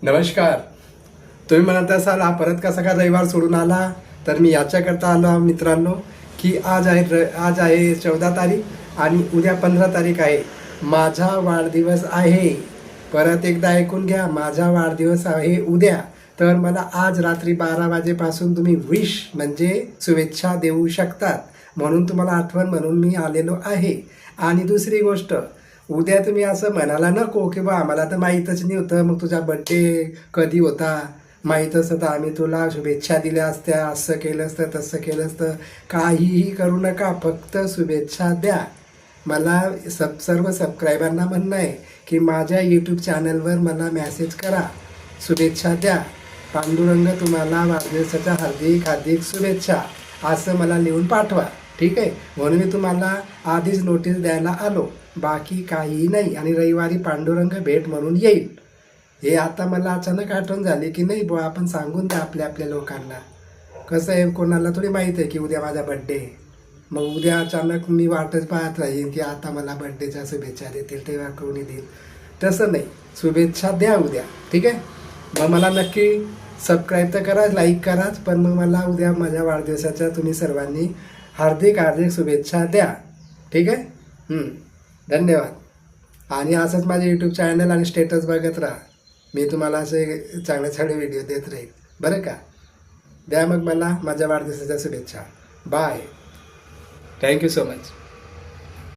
नमस्कार. तुम्ही म्हणत असाल हा परत कसा का रविवार सोडून आला, तर मी याच्याकरता आलो मित्रांनो की आज आहे 14 तारीख आणि उद्या 15 तारीख आहे. माझा वाढदिवस आहे. परत एकदा ऐकून घ्या, माझा वाढदिवस आहे उद्या. तर मला आज रात्री 12 वाजेपासून तुम्ही विश म्हणजे शुभेच्छा देऊ शकतात. म्हणून तुम्हाला आठवण म्हणून मी आलेलो आहे. आणि दुसरी गोष्ट, उद्या तुम्ही असं म्हणायला नको की बा आम्हाला तर माहीतच नाही होतं, मग तुझा बड्डे कधी होता, माहीत असतं तर आम्ही तुला शुभेच्छा दिल्या असत्या, असं केलं असतं तसं केलं असतं. काहीही करू नका, फक्त शुभेच्छा द्या. मला सर्व सबस्क्रायबरना म्हणणं आहे की माझ्या यूट्यूब चॅनलवर मला मेसेज करा, शुभेच्छा द्या. पांडुरंग तुम्हाला वाढदिवसाच्या हार्दिक हार्दिक शुभेच्छा असं मला लिहून पाठवा, ठीक आहे. म्हणून मी तुम्हाला आधीच नोटीस द्यायला आलो, बाकी काही नाही. आणि रविवारी पांडुरंग भेट म्हणून येईल. हे आता मला अचानक आठवण झाली की नाही बुवा आपण सांगून द्या आपल्या लोकांना. कसं आहे, कोणाला थोडी माहीत आहे की उद्या माझा बड्डे. मग उद्या अचानक मी वाटच पाहत राहीन की आता मला बड्डेच्या शुभेच्छा देतील तेव्हा कोणी देईल. तसं नाही, शुभेच्छा द्या उद्या, ठीक आहे. मग मला नक्की सबस्क्राईब तर करा, लाईक कराच, पण मग मला उद्या माझ्या वाढदिवसाच्या तुम्ही सर्वांनी हार्दिक हार्दिक शुभेच्छा द्या, ठीक आहे. धन्यवाद. आणि असंच माझे यूट्यूब चॅनल आणि स्टेटस बघत राहा. मी तुम्हाला असे चांगले चांगले व्हिडिओ देत राहील, बरं का. द्या मग मला माझ्या वाढदिवसाच्या शुभेच्छा. बाय. Thank you so much.